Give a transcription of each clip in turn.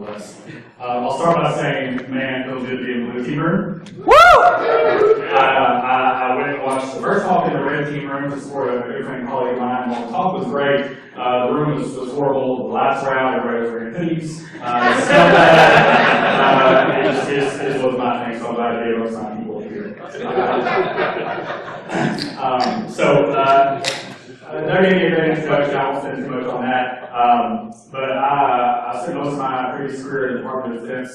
nonetheless. I'll start by saying, man, it feels good to be in the blue team room. Woo! I went and watched the first talk in the red team room to support a good friend colleague of mine. While the talk was great, the room was horrible. The lights were out. Everybody was wearing hoodies. It smelled bad. It was my thing, so I'm glad to be able to sign people here. They're going to get a great introduction. I won't spend too much on that. But I spent most of my previous career in the Department of Defense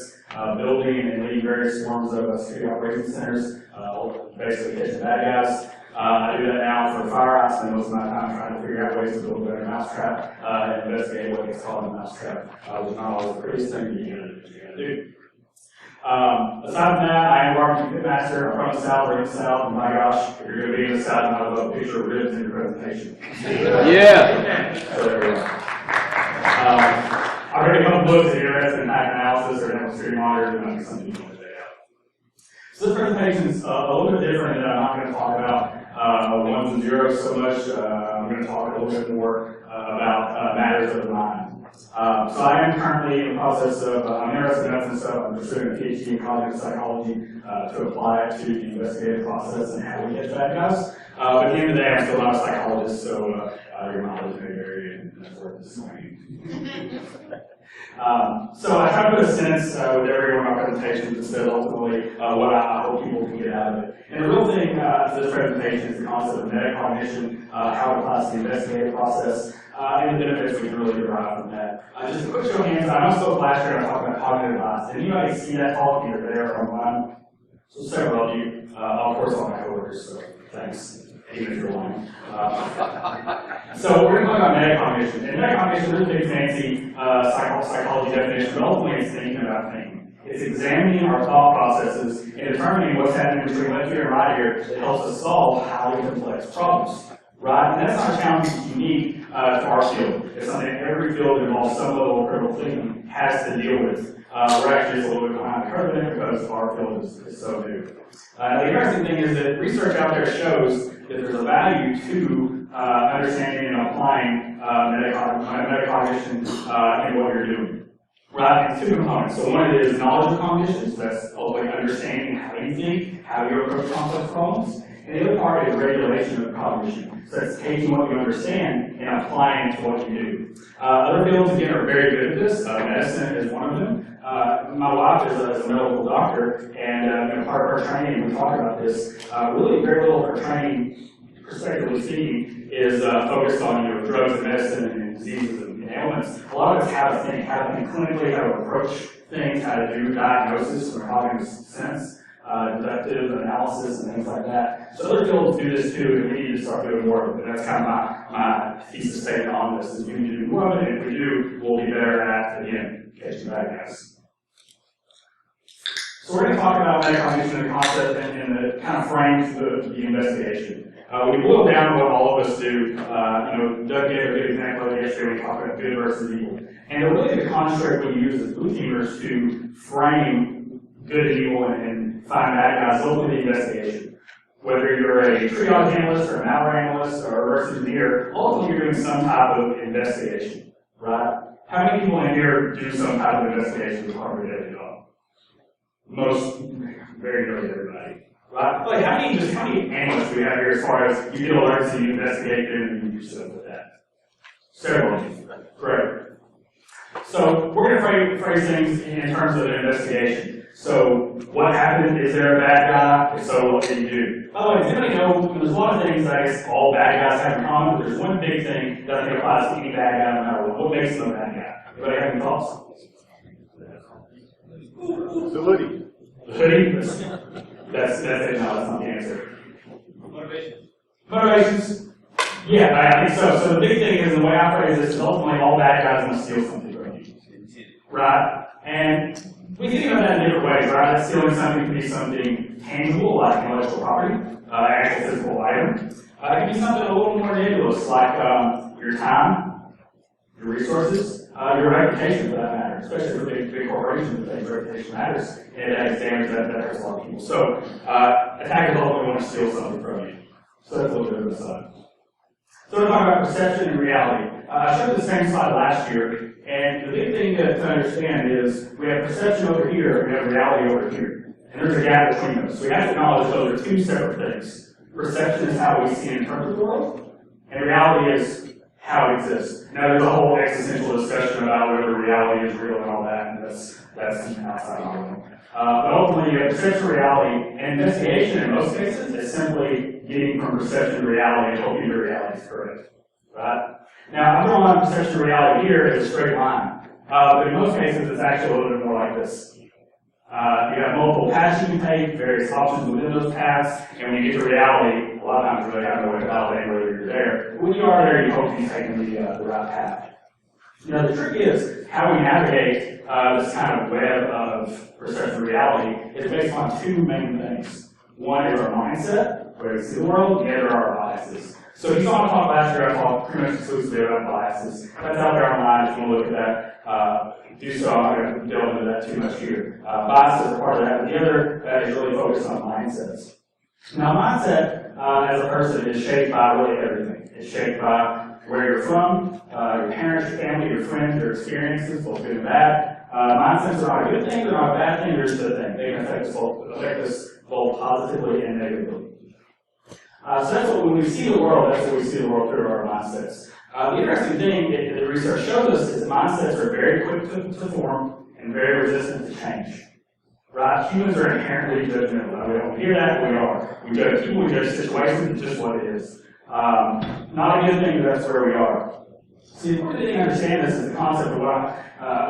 building and leading various forms of security operations centers, basically catching bad guys. I do that now for fire. I spend most of my time trying to figure out ways to build a better mousetrap and investigate what gets called a mousetrap, which is not always the prettiest thing you gotta do. Aside from that, I am barbecue pitmaster. I'm from the South, we're in the South, and my gosh, if you're going to be in the South, I would love a picture of ribs in your presentation. Yeah. So there we go. I've read a couple books that are interested in tact analysis or network security monitors, and that'd be something you want to check out. So this presentation is a little bit different, and I'm not going to talk about ones and zeros so much. I'm going to talk a little bit more about matters of the mind. So I am currently in the process of, I'm interested enough in stuff, I'm pursuing a PhD in cognitive psychology to apply it to the investigative process and how we catch bad guys. But at the end of the day, I'm still not a psychologist, so your knowledge may vary, and that's worth disappointing. So I try to put a sentence with every one of my presentations that says ultimately what I hope people can get out of it. And the real thing to this presentation is the concept of metacognition, how it applies to the investigative process, and the benefits we can really derive from that. Just a quick show of hands, I know so last year I talked about cognitive bias. Did anybody see that talk either there or online? So several of you, of course all my coworkers, so thanks, even if you're lying. So we're going to talk about metacognition. And metacognition is a really big fancy psychology definition, but ultimately it's thinking about thinking. It's examining our thought processes and determining what's happening between left ear and right ear that helps us solve highly complex problems. Right? And that's not a challenge that's unique to our field. It's something every field that involves some level of critical thinking has to deal with. We're actually just a little bit behind the curve in it because our field is so new. The interesting thing is that research out there shows that there's a value to understanding and applying metacognition in what you're doing. Right? And two components. So one is knowledge of cognition, so that's ultimately understanding how you think, how you approach complex problems. And the other part is regulation of cognition. So it's taking what you understand and applying it to what you do. Other fields, again, are very good at this. Medicine is one of them. My wife is a medical doctor, and part of her training, we talk about this, really very little of her training, prospectively speaking, is focused on drugs and medicine and diseases and ailments. A lot of it's how to think clinically, how to approach things, how to do diagnosis from a cognitive sense. Deductive analysis and things like that. So other fields do this too, and we need to start doing more of it. That's kind of my thesis statement on this, is we need to do more of it, and if we do, we'll be better at, again, catching bad guys. So we're going to talk about metacognition and the concept and the kind of frames the investigation. We boil down to what all of us do. Doug gave a good example of it yesterday when we talked about good versus evil. And really the construct we use as blue teamers to frame good and evil and find bad guys over the investigation. Whether you're a triage analyst or a malware analyst or a reverse engineer, ultimately you're doing some type of investigation, right? How many people in here do some type of investigation as part of their daily job? Most, very nearly everybody, right? Like how many analysts do we have here as far as you get alerts and you investigate them and you do stuff with that? Several of you. Great. So we're going to phrase things in terms of an investigation. So, what happened? Is there a bad guy? If so, what did you do? By the way, does anybody know, there's a lot of things I guess all bad guys have in common, but there's one big thing that I think applies to any bad guy no matter what. What makes them a bad guy? Anybody have any thoughts? The hoodie. The hoodie? That's it. No, that's not the answer. Motivations? Yeah, I think so. So the big thing is, the way I phrase this is ultimately all bad guys want to steal something from you. Right? And we think about that in different ways, right? Stealing something can be something tangible, like intellectual property, actual physical item. It can be something a little more nebulous, like your time, your resources, your reputation for that matter, especially for big corporations, that reputation matters, and that damage that hurts a lot of people. So attackers ultimately want to steal something from you. So that's a little bit of an aside. So we're talking about perception and reality. I showed the same slide last year, and the big thing to understand is we have perception over here, we have reality over here. And there's a gap between them. So we have to acknowledge those are two separate things. Perception is how we see and interpret the world, and reality is how it exists. Now there's a whole existential discussion about whether reality is real and all that, and that's outside of it. But ultimately, you have perception to reality, and investigation in most cases is simply getting from perception to reality and hoping the reality is correct. Right? Now, I'm drawing perception to reality here as a straight line, but in most cases, it's actually a little bit more like this. You have multiple paths you can take, various options within those paths, and when you get to reality, a lot of times you really have no way to validate whether you're there. But when you are there, you hope you're taking the right path. Now, the trick is how we navigate this kind of web of perception reality is based on two main things. One is our mindset, where we see the world, and the other are our biases. So if you saw me talk last year, I talked pretty much exclusively about biases. That's out there online if you want to look at that. Do so, I'm not going to delve into that too much here. Biases are part of that, but the other is really focused on mindsets. Now, mindset as a person is shaped by really everything. It's shaped by where you're from, your parents, your family, your friends, your experiences, both good and bad. Mindsets are not a good thing, they're not a bad thing, they're just a thing. They can affect us both positively and negatively. So that's what, when we see the world, that's what we see the world through our mindsets. The interesting thing that the research shows us is mindsets are very quick to form and very resistant to change. Right? Humans are inherently judgmental. We don't hear that, we are. We judge people, we judge situations, it's just what it is. Not a good thing, but that's where we are. See, the important thing to understand this is the concept of what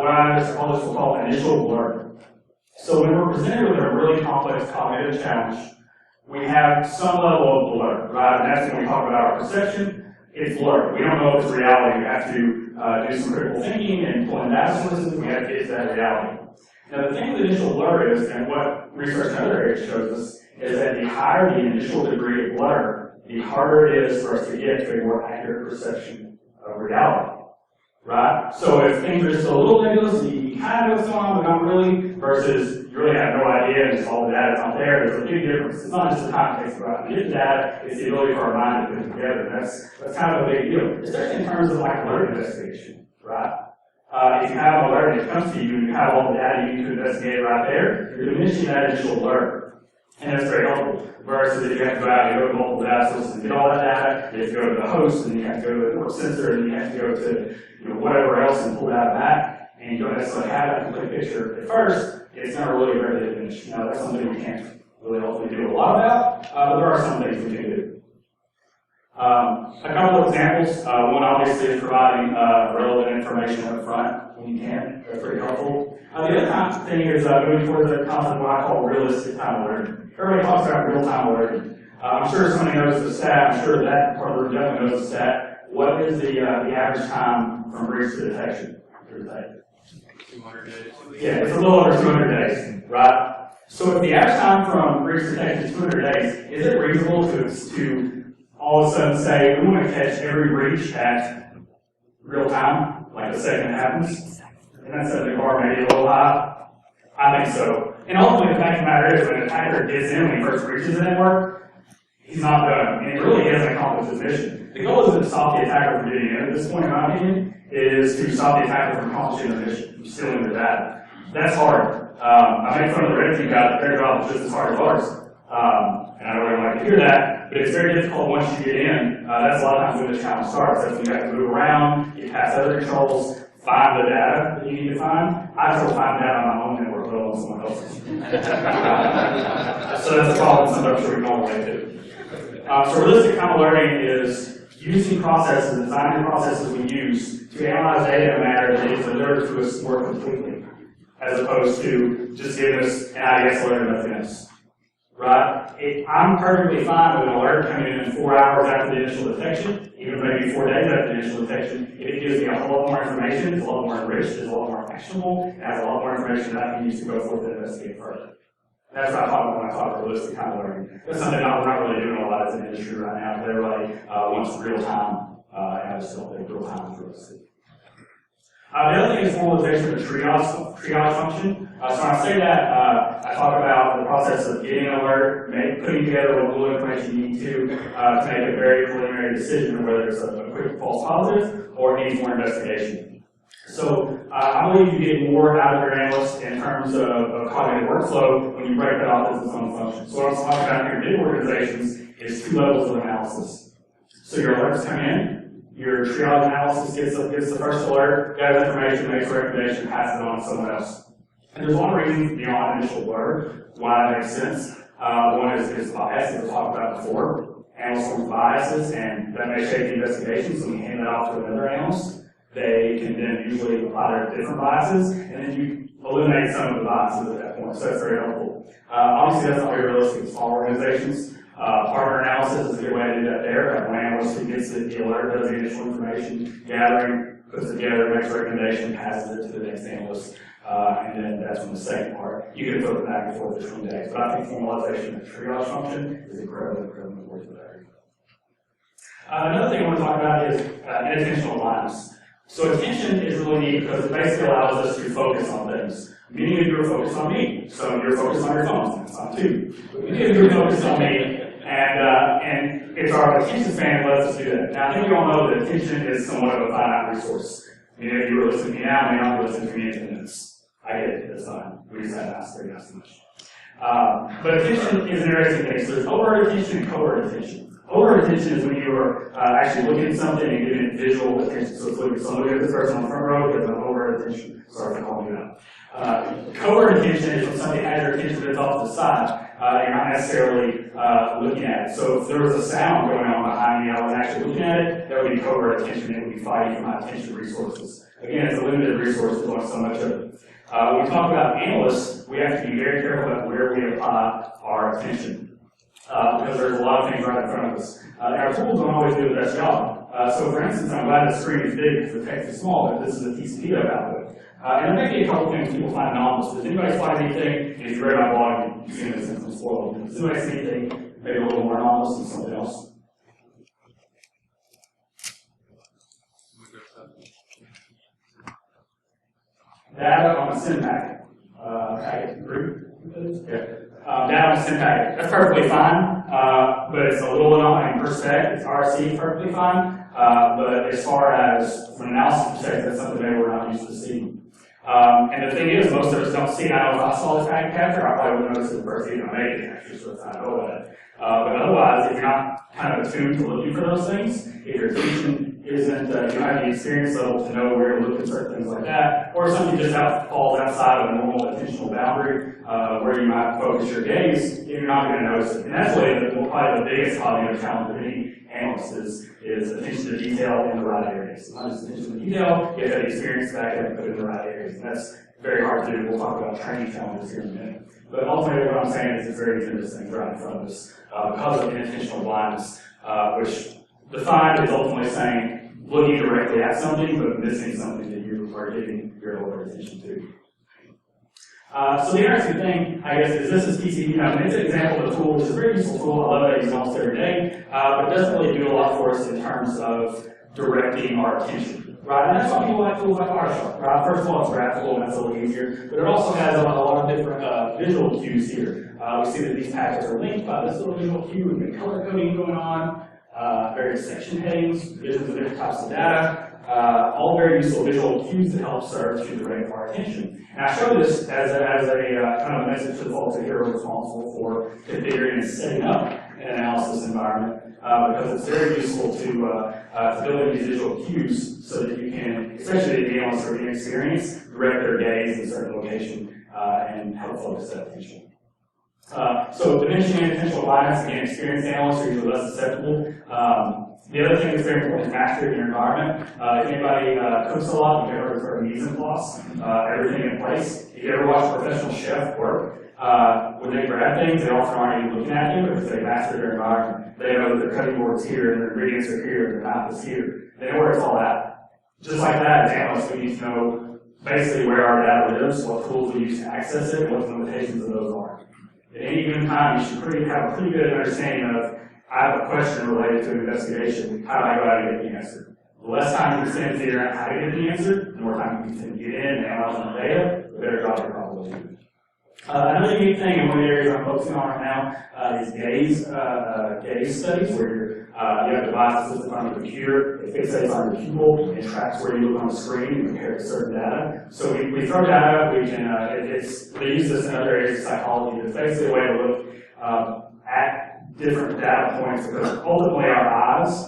I just will call initial blur. So when we're presented with a really complex cognitive challenge, we have some level of blur, right? And that's when we talk about our perception, it's blur. We don't know if it's reality. We have to do some critical thinking and pull in data sources, we have to get to that reality. Now the thing with initial blur is, and what research in other areas shows us, is that the higher the initial degree of blur, the harder it is for us to get to a more accurate perception of reality. Right? So if things are just a little nebulous, you kind of know what's going on, but not really, versus you really have no idea and just all the data's out there, there's a big difference. It's not just the time it takes to go out and get the data, it's the ability for our mind to put it together. That's kind of a big deal, especially in terms of like alert investigation, right? If you have an alert that comes to you and you have all the data you need to investigate right there, you're diminishing that initial alert. And that's very helpful. Versus if you have to go out and go to multiple data sources and get all that data, you have to go to the host, and you have to go to the network sensor, and you have to go to whatever else and pull that back, and you don't necessarily have that complete picture. At first, it's not really very diminished. Now, that's something we can't really hopefully do a lot about, but there are some things we can do. A couple of examples. One obviously is providing relevant information up front when you can. That's pretty helpful. The other thing is moving towards the concept of what I call realistic time learning. Everybody talks about real-time learning. I'm sure somebody knows the stat. I'm sure that part of the room definitely knows the stat. What is the average time from breach to detection? 200 days. Yeah, it's a little over 200 days, right? So if the average time from breach to detection is 200 days, is it reasonable to all of a sudden say, we want to catch every breach at real time, like the second it happens? And that's setting the bar maybe a little high? I think so. And ultimately, the fact of the matter is, when an attacker gets in, when he first breaches the network, he's not done. And it really hasn't accomplished his mission. The goal isn't to stop the attacker from getting in at this point, in my opinion. It is to stop the attacker from accomplishing the mission, from stealing the data. That's hard. I make fun of the red team guys, but their job is just as hard as ours. And I don't really like to hear that, but it's very difficult once you get in. That's a lot of times when this challenge starts. That's when you have to move around, get past other controls, find the data that you need to find. I still find data on my own network, let alone someone else's. So that's a problem sometimes we don't relate to. So realistic time of learning is using processes, designing processes we use to analyze data in a manner that is delivered to us more completely, as opposed to just giving us an IDS alert and nothing else. Right? I'm perfectly fine with an alert coming in 4 hours after the initial detection, even maybe 4 days after the initial detection. If it gives me a whole lot more information, it's a lot more enriched, it's a lot more actionable, and has a lot more information that I can use to go forth and investigate further. That's what I talk about when I talk about realistic time learning. That's something we're not really doing a lot as an industry right now. Everybody wants real time, and I just don't think real time is realistic. The other thing is formalization of the triage function. So when I say that, I talk about the process of getting an alert, putting together what little information you need to make a very preliminary decision on whether it's a quick false positive or needs more investigation. So I believe you get more out of your analyst in terms of cognitive workflow when you break that off as its own function. So what I'm talking about here in big organizations is 2 levels of analysis. So your alerts come in. Your triage analysis gets the first alert, gathers information, makes a recommendation, passes it on to someone else. And there's one reason beyond initial alert why that makes sense. One is bias, as we talked about before. Analysts form biases, and that may shape the investigation, so we hand that off to another analyst. They can then usually apply their different biases, and then you eliminate some of the biases at that point, so that's very helpful. Obviously, that's not very realistic with small organizations. Partner analysis is a good way to do that there. One analyst who gets the alert, does the initial information gathering, puts it together, makes a recommendation, passes it to the next analyst, and then that's when the second part. You can flip it back and forth between days. But I think formalization of the triage function is incredibly important for that area. Another thing I want to talk about is inattentional alignments. So attention is really neat because it basically allows us to focus on things. Many of you are focused on me, so you're focused on your phones. That's not too. Many of you are focused on me. And it's our attention span that lets us do that. Now, I think we all know that attention is somewhat of a finite resource. Many of you are listening to me now, may not be listening to me in 10 minutes. I get it, that's fine. We just had to ask, very nice much. But attention is an interesting thing. So there's overt attention and covert attention. Overt attention is when you are actually looking at something and giving it visual attention. So it's looking at this person on the front row, there's an overt attention. Sorry for calling you out. Covert attention is when somebody has your attention that's off to the side. You're not necessarily looking at it. So if there was a sound going on behind me, I was actually looking at it, that would be covert attention. It would be fighting for my attention resources. Again, it's a limited resource, there's only so much of it. When we talk about analysts, we have to be very careful about where we apply our attention. Because there's a lot of things right in front of us. And our tools don't always do the best job. So for instance, I'm glad the screen is big because the text is small, but this is a TCP output. And there may be a couple things people find anomalous. Does anybody find anything, and if you read my blog, you've seen this since it's spoiled. Does anybody see anything maybe a little more anomalous than something else? Data on a SIM packet. Packet, agree? Yeah. Data on a SIM packet. That's perfectly fine, but it's a little annoying per spec. It's RC, perfectly fine. But as far as from an analysis perspective, that's something maybe we're not used to seeing. And the thing is, most of us don't see it. I know if I saw this packet capture, I probably wouldn't notice it the first thing I made it actually, so it's not know about it. But otherwise, if you're not kind of attuned to looking for those things, if your attention isn't, you don't have the experience level to know where to look at certain things like that, or something just falls outside of a normal attentional boundary, where you might focus your gaze, you're not going to notice it. And that's really probably the biggest cognitive challenge of any analyst is attention to detail in the right areas. Not just attention to detail, you have that experience back and put it in the right areas. And that's very hard to do. We'll talk about training challenges here in a minute. But ultimately what I'm saying is it's very dangerous things right in front of us because of inattentional blindness, which defined is ultimately saying looking directly at something but missing something that you are giving your over attention to. So the interesting thing, I guess, is this is PCP. It's an example of a tool, which is a very useful tool. I love it. I use it almost every day. But it doesn't really do a lot for us in terms of directing our attention. Right? And that's why people like tools like Wireshark. Right? First of all, it's graphical and that's a little easier. But it also has a lot of different visual cues here. We see that these packets are linked by this little visual cue. We've got color coding going on, various section headings, visions of different types of data. All very useful visual cues that help serve to direct our attention. And I show this as a kind of a message to the folks that are responsible for configuring and setting up an analysis environment, because it's very useful to build in these visual cues so that you can, especially if the analysts are inexperienced, direct their gaze in a certain location and help focus that attention. So diminishing intentional bias, again, experienced analysts are usually less susceptible. The other thing that's very important is mastery in your environment. If anybody cooks a lot, you've ever heard of Mise everything in place. If you ever watch a professional chef work, when they grab things, they often aren't even looking at them because they master their environment. They know that their cutting board's here, and their ingredients are here, and their map is here. They know where it's all at. Just like that, as analysts, we need to know basically where our data lives, what tools we use to access it, and what the limitations of those are. At any given time, you should have a pretty good understanding of, I have a question related to an investigation, how do I go out and get the answer? The less time you spend figuring out how to get the answer, the more time you can get in and analyze the data, the better job you're probably doing. Another unique thing, and one of the areas I'm focusing on right now, is gaze studies, where you have a device that sits in front of a computer, it fixates on your pupil, and tracks where you look on the screen and compares certain data. So we throw data, we can, they use this in other areas of psychology. It's basically a way to look at different data points, because ultimately our eyes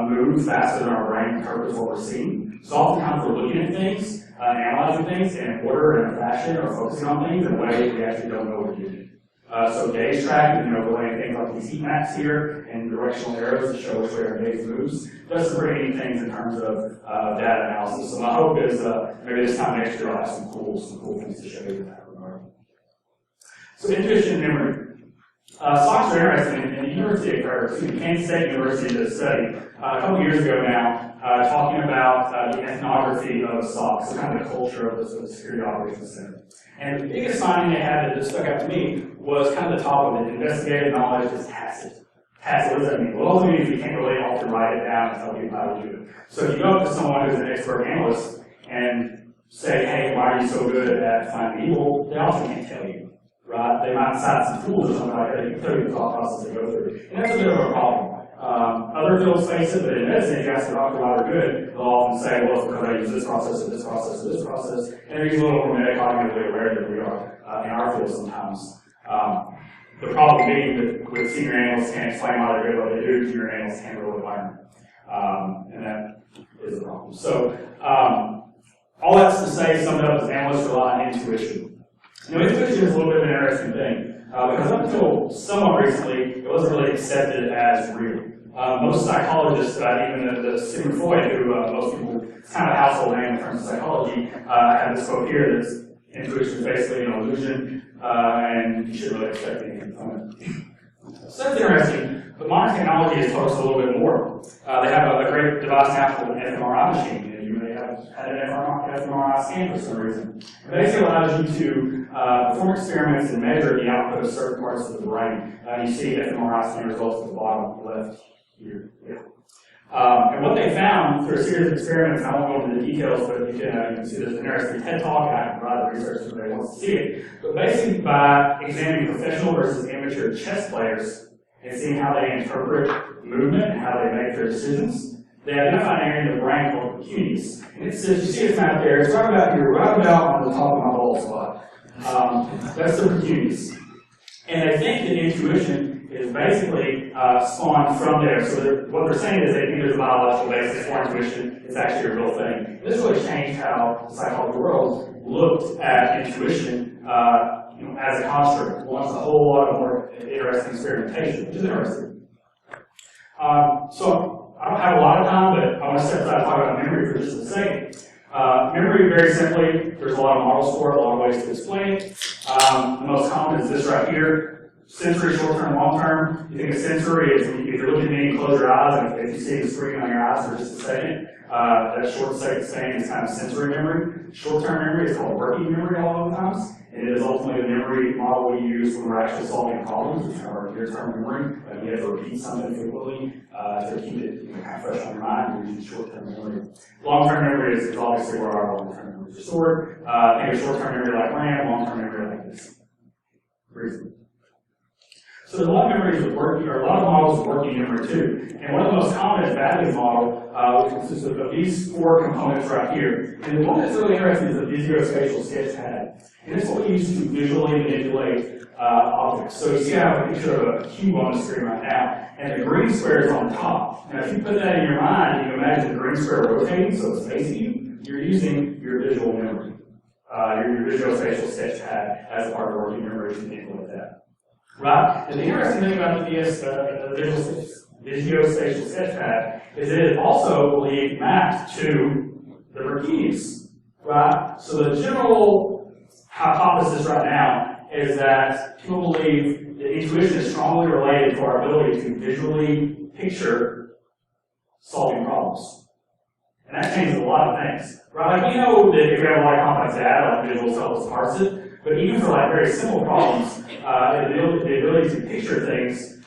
move faster than our brain interprets what we're seeing. So oftentimes we're looking at things, analyzing things in order and in fashion, or focusing on things in a way we actually don't know what we're doing. So gaze tracking, overlaying things like these heat maps here and directional arrows to show which way our gaze moves, does some pretty neat things in terms of data analysis. So my hope is maybe this time next year I'll have some cool things to show you in that regard. So intuition and memory. SOCs are interesting. In Kansas State University did a study a couple years ago now, talking about the ethnography of SOCs, so kind of the culture of the Security Operations Center. And the biggest finding they had that just stuck out to me was kind of the top of it. Investigative knowledge is tacit. Tacit, what does that mean? Well, it means you can't really often write it down and tell people how to do it. So if you go up to someone who's an expert analyst and say, hey, why are you so good at finding evil? They often can't tell you. Right? They might cite some tools or something like that. They can tell you the thought process they go through. And that's a bit of a problem. Other fields face it, but in medicine, if you ask a doctor why they're good, they'll often say, well, it's because I use this process or this process or this process. And they're usually a little more metacognitively aware than we are in our field sometimes. The problem being that with senior analysts can't explain why they're good at what they do, junior analysts can't really learn. And that is a problem. So, all that's to say, summed up, is analysts rely on intuition. Intuition is a little bit of an interesting thing, because up until somewhat recently, it wasn't really accepted as real. Most psychologists, even the Sigmund Freud, who most people, it's kind of a household name in terms of psychology, have this quote here that intuition is basically an illusion, and you shouldn't really expect anything from it. So that's interesting, but modern technology has told us a little bit more. They have a great device now called an fMRI machine. You may have had an fMRI scan for some reason. It basically allows you to perform experiments and measure the output of certain parts of the brain. You see fMRI scan results at the bottom left here. Yeah. And what they found through a series of experiments, and I won't go into the details, but you can see there's an interesting TED Talk, and I can provide the research if anybody wants to see it. But basically, by examining professional versus amateur chess players and seeing how they interpret movement and how they make their decisions, they identified an area in the brain called precuneus. And it's, you see it's map there, it's right about here, right about on the top of my bald spot. That's the precuneus. And they think that intuition is basically spawned from there. So what they're saying is they think there's a biological basis for intuition. It's actually a real thing. And this really changed how the psychology world looked at intuition as a construct. It wants a whole lot of more interesting experimentation, which is interesting. So I don't have a lot of time, but I want to step aside and talk about memory for just a second. Memory, very simply, there's a lot of models for it, a lot of ways to explain it. The most common is this right here. Sensory, short-term, long-term. You think of sensory is if you're looking at me, close your eyes, and if you see the screen on your eyes for just a second, that short second is kind of sensory memory. Short-term memory is called working memory a lot of the times, and it is ultimately the memory model we use when we're actually solving problems, which are our near-term memory. You have to repeat something frequently to keep it kind of fresh on your mind. We use short-term memory. Long-term memory is obviously where our long-term memories are stored. Think of short-term memory like RAM, long-term memory like this. Reason. So there's a lot of memories with working, or a lot of models with working memory too. And one of the most common is Bagley's model, which consists of these four components right here. And the one that's really interesting is the visuospatial sketch pad. And it's what we use to visually manipulate objects. So you see I have a picture of a cube on the screen right now, and the green square is on top. Now if you put that in your mind, you can imagine the green square rotating, so it's facing you. You're using your visual memory, your visuospatial sketch pad as part of working memory to manipulate that. Right? And the interesting thing about the visuospatial sketchpad is that it also will be mapped to the precuneus. Right? So the general hypothesis right now is that people believe that intuition is strongly related to our ability to visually picture solving problems. And that changes a lot of things. Right? Like we know that if we have a lot of complex data, like visuals help us parse it. But even for like very simple problems, the ability to picture things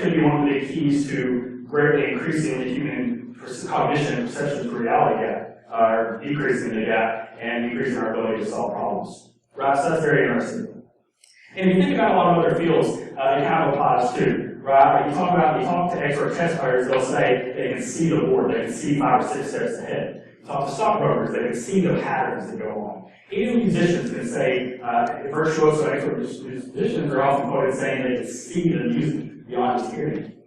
could be one of the big keys to greatly increasing the human cognition and perception for reality gap, or decreasing the gap, and increasing our ability to solve problems. Right, so that's very interesting. And if you think about a lot of other fields, it kind of applies too, right? You talk to expert chess players, they'll say they can see the board, they can see 5 or 6 steps ahead. Talk to stockbrokers, they can see the patterns that go on. Even musicians can say, virtuoso expert musicians are often quoted saying they can see the music beyond just hearing it,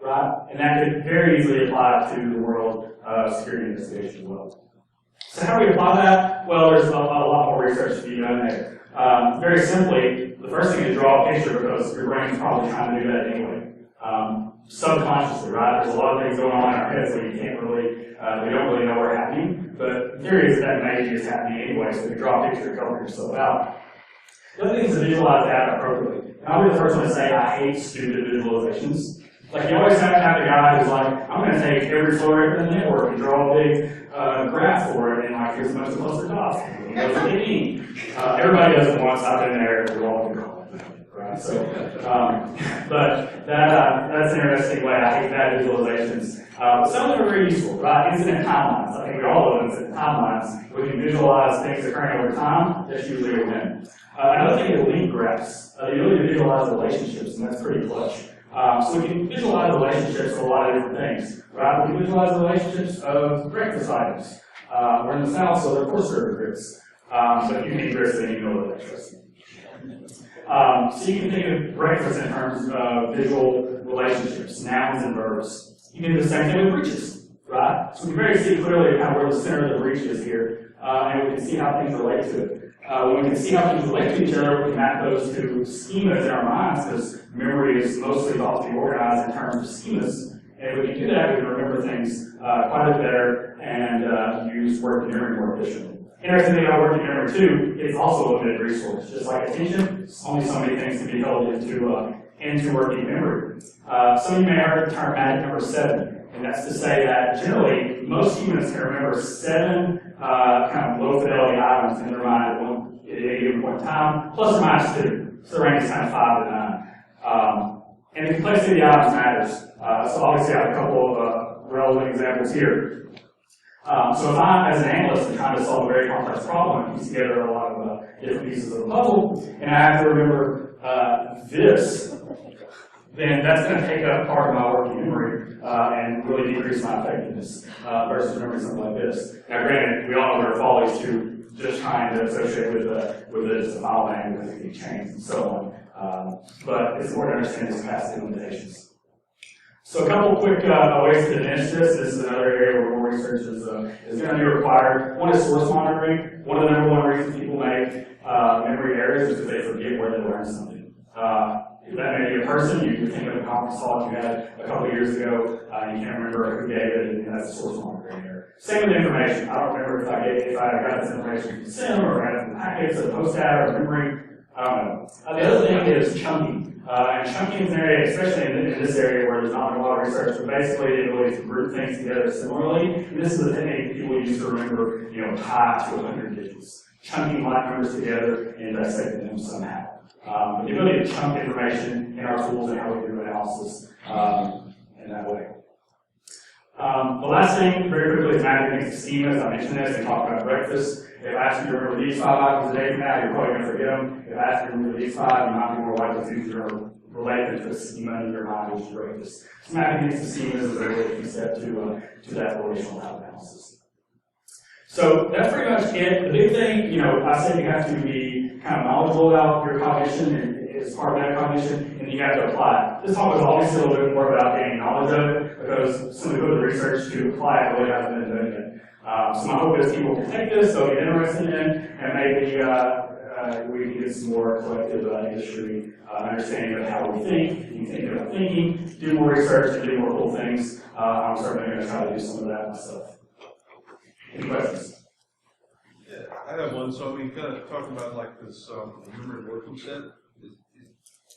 right? And that could very easily apply to the world of security investigation as well. So how do we apply that? Well, there's a lot more research to be done there. Very simply, the first thing is draw a picture because your brain's probably trying to do that anyway. Subconsciously, right? There's a lot of things going on in our heads that we can't really, we don't really know are happening, but the theory is that maybe is happening anyway, so you draw a picture to help yourself out. The other thing is to visualize that appropriately. And I'll be the first one to say I hate stupid visualizations. Like, you always have to have the guy who's like, I'm going to take every floor in the network and draw a big graph for it, and like, here's a bunch of cluster dots. He knows what they mean. Everybody does it once. I've been there. We're all going to call it, right? So, but that's an interesting way. I hate bad visualizations. Some of them are very useful, right? Incident timelines. I think we all love incident timelines. We can visualize things occurring over time. That's usually a win. Another thing is link graphs. The ability to visualize relationships, and that's pretty clutch. So we can visualize relationships of a lot of different things, right? We can visualize relationships of breakfast items. We're in the South, so they're course server grits. But you can eat grits, then you know what that's. So you can think of breakfast in terms of visual relationships, nouns and verbs. You can do the same thing with breaches, right? So we can very see clearly kind of where the center of the breach is here, and we can see how things relate to it. When we can see how things relate to each other, we can map those to schemas in our minds, because memory is mostly thought to be organized in terms of schemas. And if we can do that, we can remember things quite a bit better and use working memory more efficiently. Interesting thing about working memory too, it's also a limited resource. Just like attention, only so many things can be held into working memory. Some of you may have heard the term magic number 7, and that's to say that generally most humans can remember 7 kind of low fidelity items in their mind at any given point in time, plus or minus 2. So the range is kind of 5 to 9. And the complexity of the items matters. So obviously I have a couple of relevant examples here. So if I, as an analyst, am trying to solve a very complex problem and piece together a lot of different pieces of the puzzle, and I have to remember this, then that's going to take up part of my working memory and really decrease my effectiveness versus remembering something like this. Now, granted, we all know there are follies to just trying to associate with it as a file name because it can change and so on. But it's important to understand these capacity limitations. So a couple quick ways to diminish this. This is another area where more research is going to be required. One is source monitoring. One of the number one reasons people make memory errors is because they forget where they learned something. That may be a person. You think of a conference talk you had a couple of years ago, and you can't remember who gave it, and that's a source monitoring error. Same with information. I don't remember if I got this information from SIM or got it from packets or post-data or memory. I don't know. The other thing is chunking. And chunking is an area, especially in this area where there's not a lot of research, but basically the ability to group things together similarly. And this is the technique people use to remember, pi to 100 digits. Chunking like numbers together and dissecting them somehow. The ability to chunk information in our tools and how we do analysis in that way. The last thing, very quickly, is mapping things to schemas. I mentioned this and talked about breakfast. If I ask you to remember these 5 items a day from now, you're probably going to forget them. If I ask you to remember these 5, you might be more likely to relate them to a schema in your mind, which is breakfast. So mapping things to schemas is a really key step to that relational type analysis. So that's pretty much it. The big thing, I said you have to be kind of knowledgeable about your cognition as part of metacognition, and you have to apply it. This talk is obviously a little bit more about gaining knowledge of it, because some of the good research to apply it really hasn't been done yet. So my hope is people can take this, they'll get interested in it, and maybe we can get some more collective industry understanding of how we think, and think about thinking, do more research, and do more cool things. I'm certainly going to try to do some of that myself. Any questions? Yeah, I have one. So we kind of talked about like this memory working set.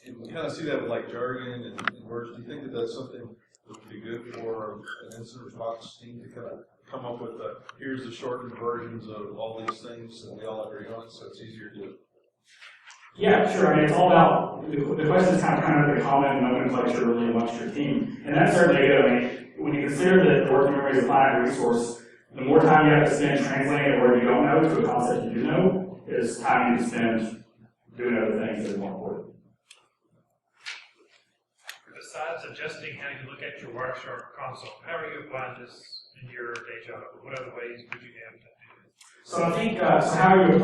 And we kind of see that with like jargon and words. Do you think that that's something that would be good for an incident response team to kind of come up with here's the shortened versions of all these things and we all agree on it, so it's easier to Yeah, sure. I mean, it's all about, the question is kind of the common nomenclature really amongst your team. And that's certainly good. I mean, when you consider that the working memory is a finite resource, the more time you have to spend translating a word you don't know to a concept you do know is time you can spend doing other things that are more important. Besides adjusting how you look at your Wireshark console, how are you applying this in your day job? What other ways would you have to do it? So I think, so how do you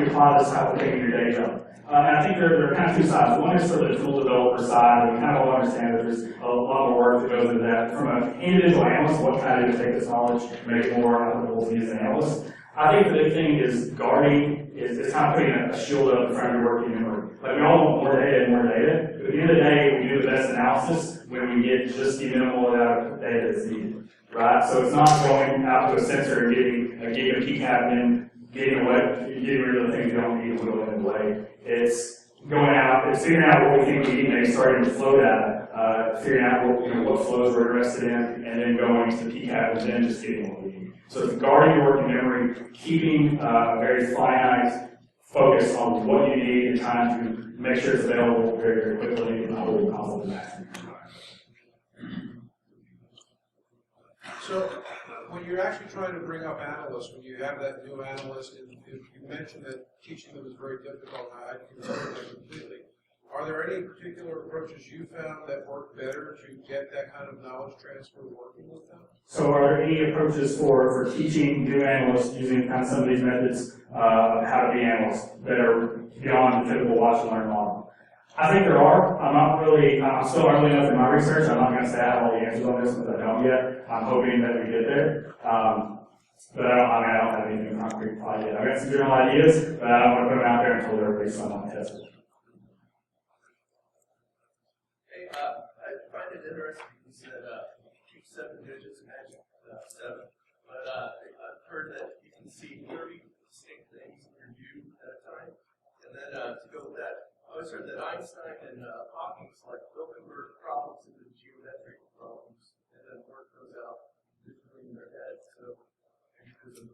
apply this type of thing in your day job? And I think there are kind of two sides. One is for the tool developer side, and we kind of all understand that there's a lot more work that goes into that. From an individual analyst, what can I do to take this knowledge, make it more applicable to me as an analyst? I think the big thing is guarding, is kind of putting a shield up in front of your working memory. Like we all want more data and more data, but at the end of the day, we do the best analysis when we get just the minimal amount of data that's needed, right? So it's not going out to a sensor and getting a gig of keycap and getting rid of the things you don't need and whittling it away. It's going out, it's figuring out what we think we need, maybe starting to flow data, figuring out what flows we're interested in, and then going to the PCAP and then just getting what we need. So it's guarding your working memory, keeping a very finite focus on what you need and trying to make sure it's available very, very quickly and not really cause the maximum. So when you're actually trying to bring up analysts, when you have that new analyst, and you mentioned that teaching them is very difficult, I concur with that completely. Are there any particular approaches you found that work better to get that kind of knowledge transfer working with them? So are there any approaches for teaching new analysts using kind of some of these methods of how to be analysts that are beyond the typical watch and learn model? I think there are. I'm still early enough in my research. I'm not going to say I have all the answers on this because I don't yet. I'm hoping that we get there. But I don't have anything concrete to apply yet. I've got some general ideas, but I don't want to put them out there until they're based on my tests. Hey, I find it interesting you said keep 7 digits, magic 7. But I've heard that you can see 30 distinct things in your view at a time. And then to go with that, I always heard that Einstein and Hawking they'll convert problems into geometric problems and then work those out between their heads. So maybe there's a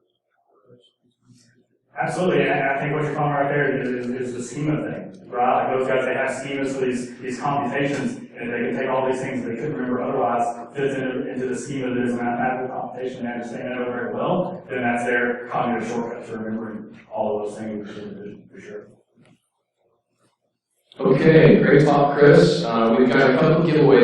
correlation between the two. Absolutely, and I think what you're talking right there is the schema thing, right? Like those guys, they have schemas for these computations, and they can take all these things they couldn't remember otherwise, fits into the schema that is a mathematical computation, and understand that very well, then that's their cognitive shortcut to remembering all of those things for sure. Okay, great talk, Chris. We've got a couple giveaways.